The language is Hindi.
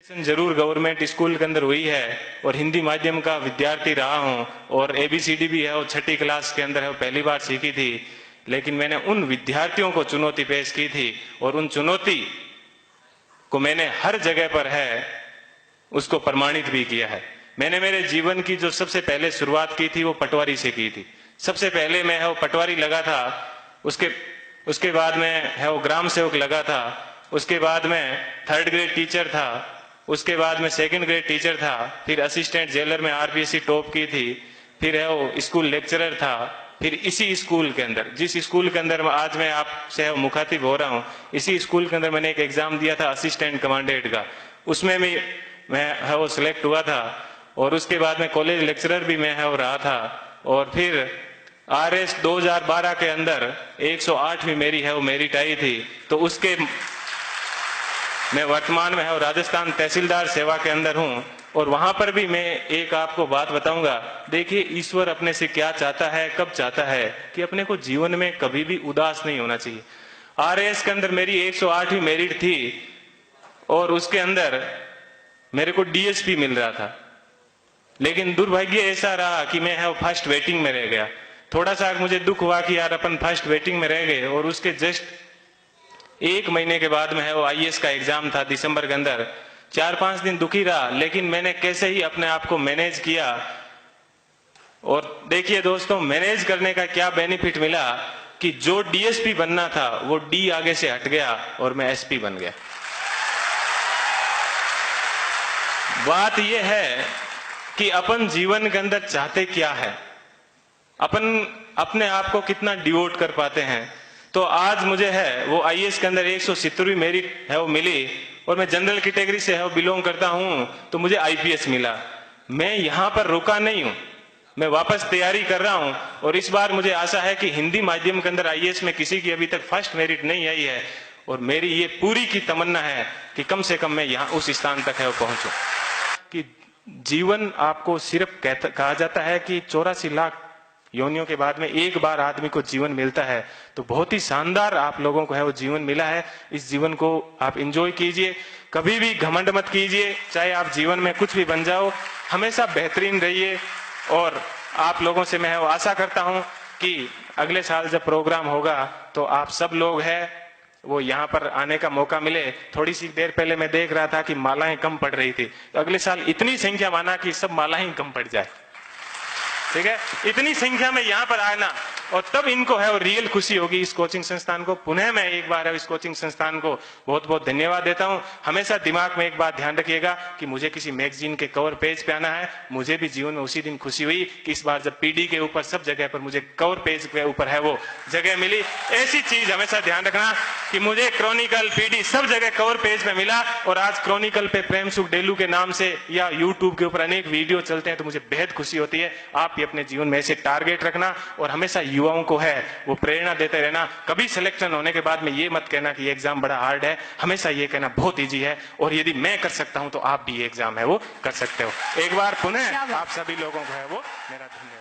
जरूर गवर्नमेंट स्कूल के अंदर हुई है और हिंदी माध्यम का विद्यार्थी रहा हूं और ABCD भी है वो 6ठी क्लास के अंदर है वो पहली बार सीखी थी। लेकिन मैंने उन विद्यार्थियों को चुनौती पेश की थी और उन चुनौती को मैंने हर जगह पर है उसको प्रमाणित भी किया है। मैंने मेरे जीवन की जो सबसे पहले शुरुआत की थी वो पटवारी से की थी। सबसे पहले मैं है वो पटवारी लगा था, उसके बाद में है वो ग्राम सेवक लगा था, उसके बाद में 3rd ग्रेड टीचर था, उसके बाद में 2nd ग्रेड टीचर था, फिर असिस्टेंट जेलर में RPSC टॉप की थी, फिर है वो स्कूल लेक्चरर था, फिर इसी स्कूल के अंदर जिस स्कूल के अंदर आज मैं आपसे मुखातिब हो रहा हूँ, इसी स्कूल के अंदर मैंने एक एग्जाम दिया था असिस्टेंट कमांडेंट का, उसमें भी मैं है वो सिलेक्ट हुआ था। और उसके बाद में कॉलेज लेक्चरर भी मैं है वो रहा था। और फिर RS 2012 के अंदर 108वीं मेरी है वो मेरिट आई थी। तो उसके मैं वर्तमान में है वो राजस्थान तहसीलदार सेवा के अंदर हूं और वहां पर भी मैं एक आपको बात बताऊंगा। देखिए, ईश्वर अपने से क्या चाहता है, कब चाहता है कि अपने को जीवन में कभी भी उदास नहीं होना चाहिए। RS के अंदर मेरी 108वीं मेरिट थी और उसके अंदर मेरे को DSP मिल रहा था, लेकिन दुर्भाग्य ऐसा रहा कि मैं है वो फर्स्ट वेटिंग में रह गया। थोड़ा सा मुझे दुख हुआ कि यार अपन फर्स्ट वेटिंग में रह गए। और उसके जस्ट 1 महीने के बाद में है वो IAS का एग्जाम था दिसंबर के अंदर। 4-5 दिन दुखी रहा, लेकिन मैंने कैसे ही अपने आप को मैनेज किया। और देखिए दोस्तों, मैनेज करने का क्या बेनिफिट मिला कि जो DSP बनना था वो D आगे से हट गया और मैं SP बन गया। बात यह है कि अपन जीवन के अंदर चाहते क्या है, अपन अपने आप को कितना डिवोट कर पाते हैं। तो आज मुझे है वो IAS के अंदर 170वीं मेरिट है वो मिली और मैं जनरल कैटेगरी से है वो बिलोंग करता हूं, तो मुझे IPS मिला। मैं यहां पर रुका नहीं हूं, मैं वापस तैयारी कर रहा हूं और इस बार मुझे आशा है कि हिंदी माध्यम के अंदर IAS में किसी की अभी तक फर्स्ट मेरिट नहीं आई है और मेरी ये पूरी की तमन्ना है कि कम से कम मैं यहां उस स्थान तक है वो पहुंचूं। कि जीवन आपको सिर्फ कहा जाता है कि 84 लाख योनियों के बाद में एक बार आदमी को जीवन मिलता है, तो बहुत ही शानदार आप लोगों को है वो जीवन मिला है। इस जीवन को आप एंजॉय कीजिए, कभी भी घमंड मत कीजिए। चाहे आप जीवन में कुछ भी बन जाओ, हमेशा बेहतरीन रहिए। और आप लोगों से मैं वो आशा करता हूं कि अगले साल जब प्रोग्राम होगा तो आप सब लोग हैं वो यहाँ पर आने का मौका मिले। थोड़ी सी देर पहले मैं देख रहा था कि मालाएं कम पड़ रही थी, तो अगले साल इतनी संख्या माना कि सब मालाएं कम पड़ जाए, ठीक है। इतनी संख्या में यहाँ पर आना और तब इनको है वो रियल खुशी होगी। इस कोचिंग संस्थान को पुनः मैं एक बार इस कोचिंग संस्थान को बहुत बहुत धन्यवाद देता हूँ। हमेशा दिमाग में एक बात ध्यान रखिएगा कि मुझे किसी मैगजीन के कवर पेज पे आना है। मुझे भी जीवन में उसी दिन खुशी हुई कि इस बार जब PD के ऊपर सब जगह पर मुझे कवर पेज के ऊपर है वो जगह मिली। ऐसी चीज हमेशा ध्यान रखना कि मुझे क्रॉनिकल PD सब जगह कवर पेज में मिला। और आज क्रॉनिकल पे प्रेम सुख डेलू के नाम से या YouTube के ऊपर अनेक वीडियो चलते हैं, तो मुझे बेहद खुशी होती है। आप भी अपने जीवन में ऐसे टारगेट रखना और हमेशा युवाओं को है वो प्रेरणा देते रहना। कभी सिलेक्शन होने के बाद में ये मत कहना कि ये एग्जाम बड़ा हार्ड है, हमेशा ये कहना बहुत इजी है और यदि मैं कर सकता हूं तो आप भी ये एग्जाम है वो कर सकते हो। एक बार पुनः आप सभी लोगों को है वो मेरा धन्यवाद।